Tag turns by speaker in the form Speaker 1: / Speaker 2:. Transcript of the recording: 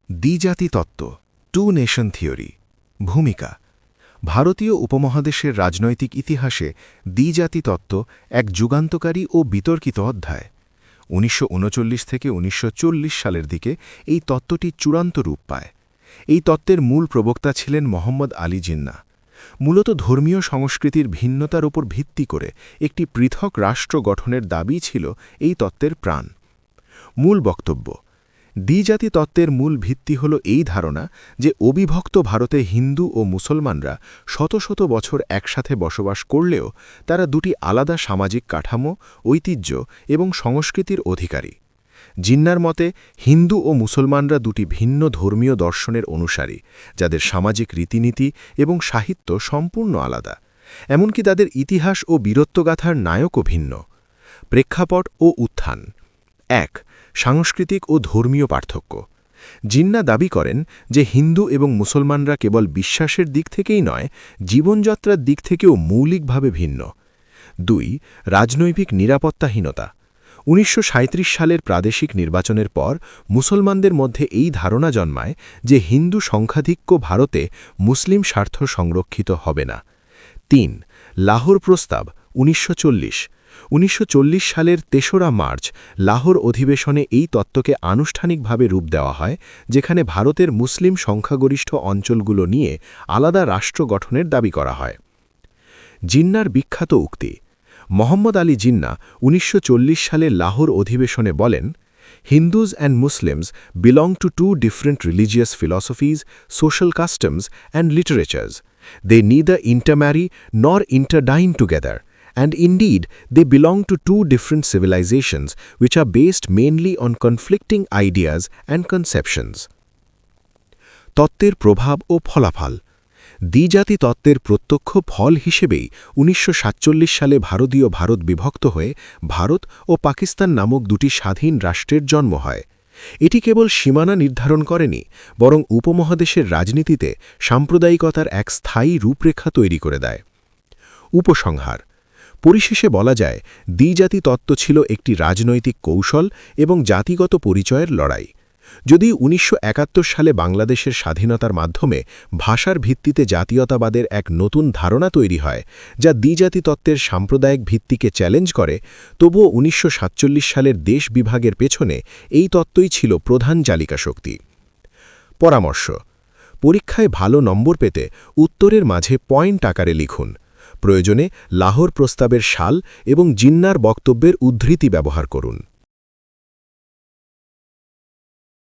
Speaker 1: দ্বিজাতি তত্ত্ব, two nation theory. ভূমিকা: ভারতীয় উপমহাদেশের রাজনৈতিক ইতিহাসে দ্বিজাতি তত্ত্ব এক যুগান্তকারী ও বিতর্কিত অধ্যায়। ১৯৩৯ থেকে ১৯৪০ সালের দিকে এই তত্ত্বটি চূড়ান্ত রূপ পায়। এই তত্ত্বের মূল প্রবক্তা ছিলেন মোহাম্মদ আলী জিন্নাহ। মূলত ধর্মীয় সংস্কৃতির ভিন্নতার উপর ভিত্তি করে একটি পৃথক রাষ্ট্র গঠনের দাবি ছিল এই তত্ত্বের প্রাণ। মূল বক্তব্য: দ্বিজাতি তত্ত্বের মূল ভিত্তি হল এই ধারণা যে অবিভক্ত ভারতে হিন্দু ও মুসলমানরা শত শত বছর একসাথে বসবাস করলেও তারা দুটি আলাদা সামাজিক কাঠামো, ঐতিহ্য এবং সংস্কৃতির অধিকারী। জিন্নাহর মতে হিন্দু ও মুসলমানরা দুটি ভিন্ন ধর্মীয় দর্শনের অনুসারী, যাদের সামাজিক রীতিনীতি এবং সাহিত্য সম্পূর্ণ আলাদা, এমনকি তাদের ইতিহাস ও বীরত্বগাথার নায়কও ভিন্ন। প্রেক্ষাপট ও উত্থান: ১. সাংস্কৃতিক ও ধর্মীয় পার্থক্য। জিন্নাহ দাবি করেন যে হিন্দু এবং মুসলমানরা কেবল বিশ্বাসের দিক থেকেই নয়, জীবনযাত্রার দিক থেকেও মৌলিকভাবে ভিন্ন। ২. রাজনৈতিক নিরাপত্তাহীনতা। ১৯৩৭ সালের প্রাদেশিক নির্বাচনের পর মুসলমানদের মধ্যে এই ধারণা জন্মায় যে হিন্দু সংখ্যাধিক্য ভারতে মুসলিম স্বার্থ সংরক্ষিত হবে না। ৩. লাহোর প্রস্তাব, ১৯৪০। ১৯৪০ সালের ৩রা মার্চ লাহোর অধিবেশনে এই তত্ত্বকে আনুষ্ঠানিকভাবে রূপ দেওয়া হয়, যেখানে ভারতের মুসলিম সংখ্যাগরিষ্ঠ অঞ্চলগুলো নিয়ে আলাদা রাষ্ট্র গঠনের দাবি করা হয়। জিন্নাহর বিখ্যাত উক্তি: মোহাম্মদ আলী জিন্নাহ ১৯৪০ সালে লাহোর অধিবেশনে বলেন, "Hindus and Muslims belong to two different religious philosophies, social customs, and literatures. They neither intermarry nor interdine together. And indeed, they belong to two different civilizations which are based mainly on conflicting ideas and conceptions." তত্ত্বের প্রভাব ও ফলাফল: দ্বিজাতি তত্ত্বের প্রত্যক্ষ ফল হিসেবেই ১৯৪৭ সালে ভারত বিভক্ত হয়ে ভারত ও পাকিস্তান নামক দুটি স্বাধীন রাষ্ট্রের জন্ম হয়। এটি কেবল সীমানা নির্ধারণ করেনি, বরং উপমহাদেশের রাজনীতিতে সাম্প্রদায়িকতার এক স্থায়ী রূপরেখা তৈরি করে দেয়। উপসংহার: পরিশেষে বলা যায়, দ্বিজাতি তত্ত্ব ছিল একটি রাজনৈতিক কৌশল এবং জাতিগত পরিচয়ের লড়াই। যদি ১৯৭১ সালে বাংলাদেশের স্বাধীনতার মাধ্যমে ভাষার ভিত্তিতে জাতীয়তাবাদের এক নতুন ধারণা তৈরি হয়, যা দ্বিজাতি তত্ত্বের সাম্প্রদায়িক ভিত্তিকে চ্যালেঞ্জ করে, তবুও ১৯৪৭ সালের দেশ বিভাগের পেছনে এই তত্ত্বই ছিল প্রধান চালিকা শক্তি। পরামর্শ: পরীক্ষায় ভালো নম্বর পেতে উত্তরের মাঝে পয়েন্ট আকারে লিখুন। প্রয়োজনে লাহোর প্রস্তাবের সাল এবং জিন্নাহর বক্তব্যের উদ্ধৃতি ব্যবহার করুন।